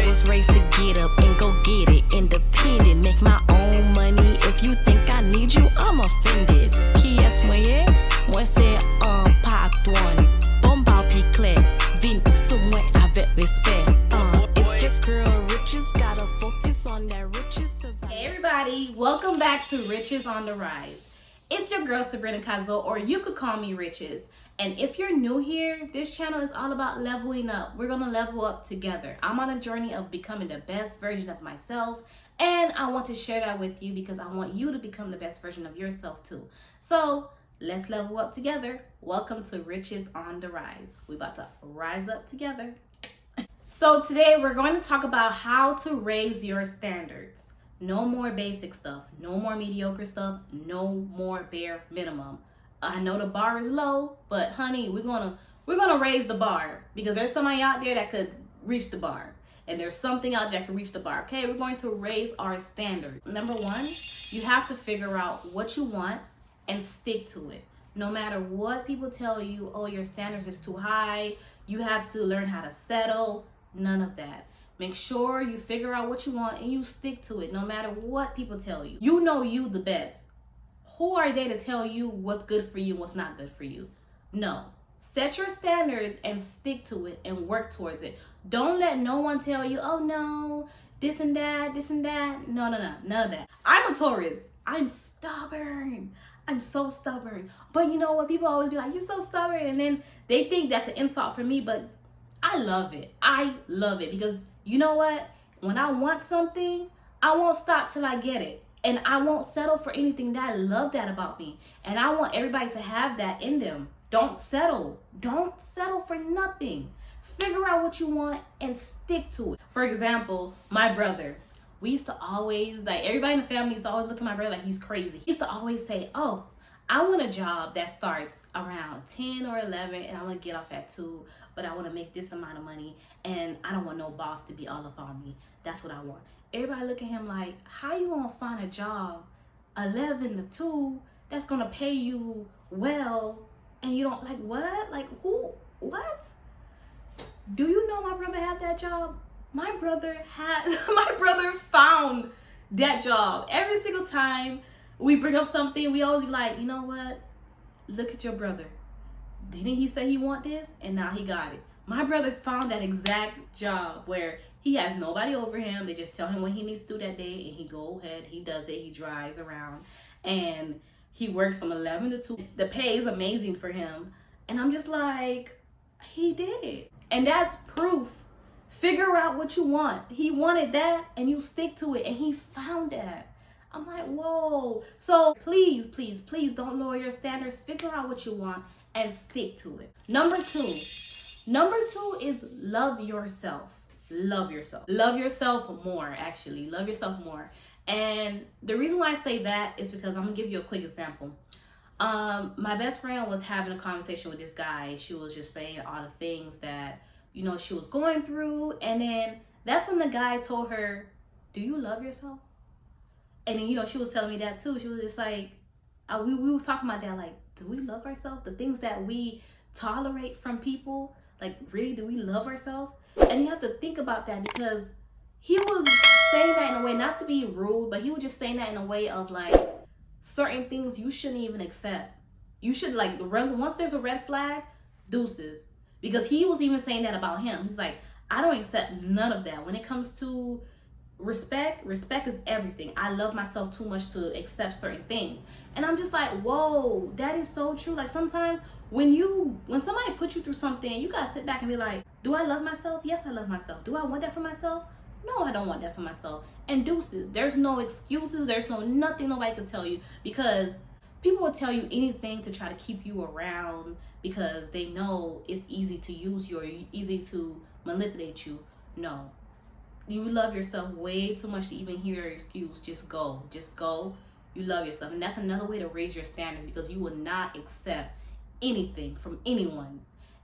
this race to get up and go get it. Independent, make my own money. If you think I need you, I'm offended. Qui est-ce moi? Moi c'est un patron. Bomba piclet, vin sous moi avec respect. It's your girl Riches, gotta focus on that riches. Hey everybody, welcome back to Riches on the Rise. It's your girl Sabrina Kazo, or you could call me Riches. And if you're new here, this channel is all about leveling up. We're gonna level up together. I'm on a journey of becoming the best version of myself, and I want to share that with you because I want you to become the best version of yourself too. So let's level up together. Welcome to Riches on the Rise. We're about to rise up together. So today we're going to talk about how to raise your standards. No more basic stuff, no more mediocre stuff, no more bare minimum. I know the bar is low, but honey, we're gonna raise the bar because there's somebody out there that could reach the bar, and there's something out there that could reach the bar. Okay, we're going to raise our standards. Number one, you have to figure out what you want and stick to it. No matter what people tell you, oh, your standards is too high, you have to learn how to settle. None of that. Make sure you figure out what you want and you stick to it no matter what people tell you. You know you the best. Who are they to tell you what's good for you and what's not good for you? No. Set your standards and stick to it and work towards it. Don't let no one tell you, oh no, this and that, this and that. No, none of that. I'm a Taurus. I'm stubborn. I'm so stubborn. But you know what? People always be like, you're so stubborn. And then they think that's an insult for me, but I love it. I love it because you know what? When I want something, I won't stop till I get it. And I won't settle for anything. That I love that about me. And I want everybody to have that in them. Don't settle. Don't settle for nothing. Figure out what you want and stick to it. For example, my brother. We used to always, like, everybody in the family used to always look at my brother like he's crazy. He used to always say, oh, I want a job that starts around 10 or 11 and I want to get off at 2, but I want to make this amount of money and I don't want no boss to be all up on me. That's what I want. Everybody look at him like, how you gonna find a job 11 to 2 that's gonna pay you well and you don't, like, what? Like, who? What? Do you know my brother had that job? My brother found that job. Every single time we bring up something, we always be like, you know what? Look at your brother. Didn't he say he want this? And now he got it. My brother found that exact job where he has nobody over him. They just tell him what he needs to do that day and he go ahead, he does it, he drives around and he works from 11 to 2. The pay is amazing for him. And I'm just like, he did it. And that's proof. Figure out what you want. He wanted that and you stick to it and he found that. I'm like, whoa. So please, please, please don't lower your standards. Figure out what you want and stick to it. Number two is love yourself. Love yourself. Love yourself more, actually. Love yourself more. And the reason why I say that is because I'm gonna give you a quick example. My best friend was having a conversation with this guy. She was just saying all the things that, you know, she was going through. And then that's when the guy told her, do you love yourself? And then, you know, she was telling me that too. She was just like, we was talking about that, like, do we love ourselves? The things that we tolerate from people, like, really, do we love ourselves? And you have to think about that because he was saying that in a way, not to be rude, but he was just saying that in a way of like, certain things you shouldn't even accept. You should, like, once there's a red flag, deuces. Because he was even saying that about him. He's like, I don't accept none of that. When it comes to respect is everything. I love myself too much to accept certain things. And I'm just like, whoa, that is so true. Like, sometimes when somebody puts you through something, you gotta sit back and be like, do I love myself? Yes, I love myself. Do I want that for myself? No, I don't want that for myself. And deuces. There's no excuses. There's nothing nobody can tell you, because people will tell you anything to try to keep you around because they know it's easy to use you or easy to manipulate you. No. You love yourself way too much to even hear your excuse. Just go. Just go. You love yourself. And that's another way to raise your standards, because you will not accept anything from anyone.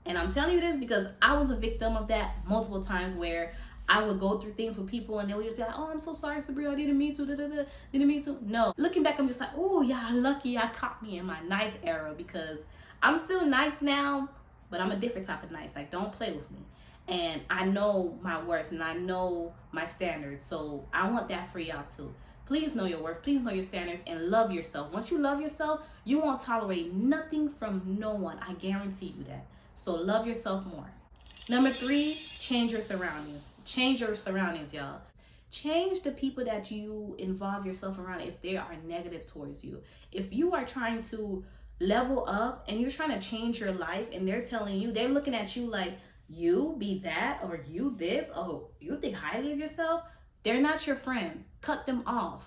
And I'm telling you this because I was a victim of that multiple times, where I would go through things with people and they would just be like, oh, I'm so sorry, Sabrina, I didn't mean to, didn't mean to. No. Looking back, I'm just like, oh yeah, lucky I caught me in my nice era, because I'm still nice now, but I'm a different type of nice. Like, don't play with me. And I know my worth and I know my standards. So I want that for y'all too. Please know your worth. Please know your standards and love yourself. Once you love yourself, you won't tolerate nothing from no one. I guarantee you that. So love yourself more. Number 3, change your surroundings. Change your surroundings, y'all. Change the people that you involve yourself around if they are negative towards you. If you are trying to level up and you're trying to change your life and they're telling you, they're looking at you like, you be that or you this, oh, you think highly of yourself, they're not your friend. Cut them off.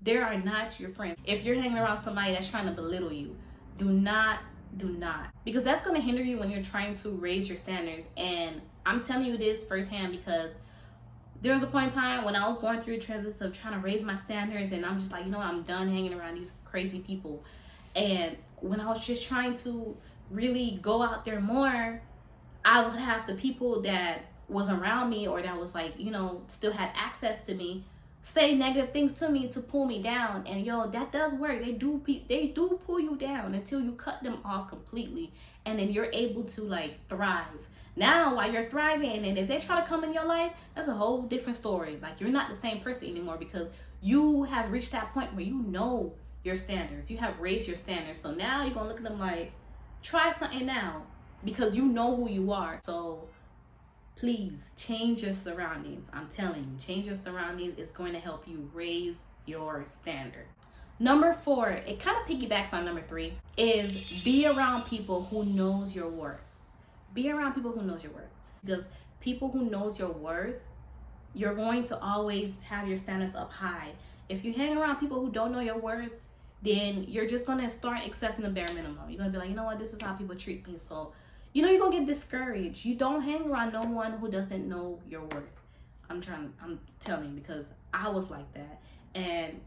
They are not your friend. If you're hanging around somebody that's trying to belittle you, do not, because that's going to hinder you when you're trying to raise your standards. And I'm telling you this firsthand because there was a point in time when I was going through the transition of trying to raise my standards, and I'm just like, you know what, I'm done hanging around these crazy people. And when I was just trying to really go out there more, I would have the people that was around me or that was like, you know, still had access to me, say negative things to me to pull me down. And yo, that does work. They do pull you down until you cut them off completely, and then you're able to like thrive. Now, while you're thriving, and if they try to come in your life, that's a whole different story. Like, you're not the same person anymore because you have reached that point where you know your standards. You have raised your standards. So now you're going to look at them like, try something now because you know who you are. So please change your surroundings. I'm telling you, change your surroundings. It's going to help you raise your standard. Number 4, it kind of piggybacks on number 3, is be around people who knows your worth. Be around people who knows your worth, because people who knows your worth, you're going to always have your standards up high. If you hang around people who don't know your worth, then you're just going to start accepting the bare minimum. You're going to be like, you know what, this is how people treat me. So, you know, you're going to get discouraged. You don't hang around no one who doesn't know your worth. I'm telling you, because I was like that. And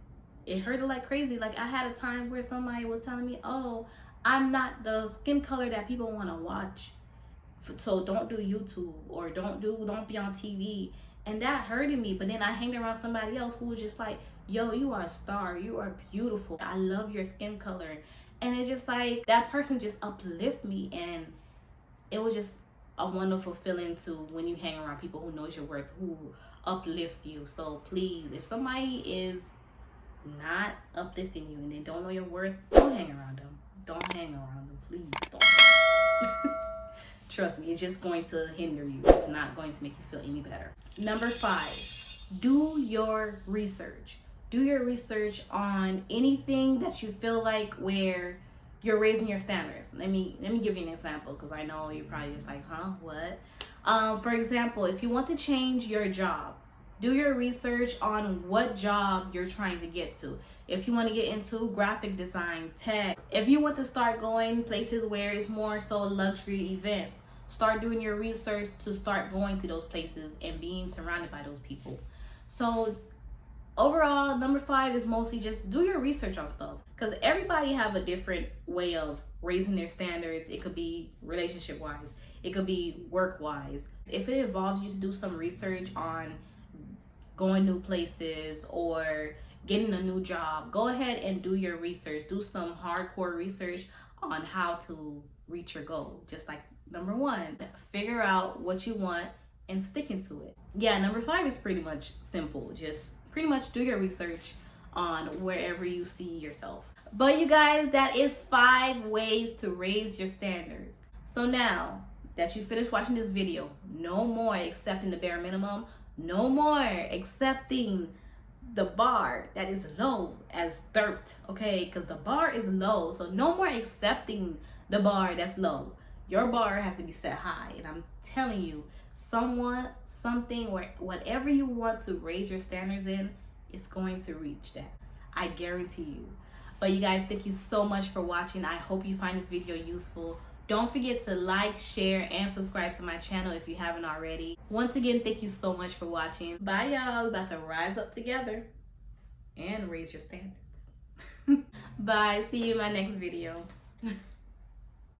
it hurted like crazy. Like, I had a time where somebody was telling me, oh, I'm not the skin color that people want to watch, so don't do YouTube, or don't be on TV. And that hurted me. But then I hanged around somebody else who was just like, yo, you are a star, you are beautiful, I love your skin color. And it's just like, that person just uplift me, and it was just a wonderful feeling to when you hang around people who knows your worth, who uplift you. So please, if somebody is not uplifting you and they don't know your worth, don't hang around them. Don't hang around them, please don't. Trust me, it's just going to hinder you. It's not going to make you feel any better. Number 5, do your research. Do your research on anything that you feel like where you're raising your standards. Let me give you an example, because I know you're probably just like, huh, what? For example, if you want to change your job, do your research on what job you're trying to get to. If you want to get into graphic design, tech, if you want to start going places where it's more so luxury events, start doing your research to start going to those places and being surrounded by those people. So overall, number 5 is mostly just do your research on stuff, because everybody have a different way of raising their standards. It could be relationship wise, it could be work wise. If it involves you to do some research on going new places or getting a new job, go ahead and do your research. Do some hardcore research on how to reach your goal. Just like number 1, figure out what you want and sticking to it. Yeah, number 5 is pretty much simple. Just pretty much do your research on wherever you see yourself. But you guys, that is 5 ways to raise your standards. So now that you finished watching this video, no more accepting the bare minimum, no more accepting the bar that is low as dirt, okay? Because the bar is low, so no more accepting the bar that's low. Your bar has to be set high, and I'm telling you, someone, something, or whatever you want to raise your standards in, it's going to reach that. I guarantee you. But you guys, thank you so much for watching. I hope you find this video useful. Don't forget to like, share, and subscribe to my channel if you haven't already. Once again, thank you so much for watching. Bye, y'all. We're about to rise up together and raise your standards. Bye. See you in my next video.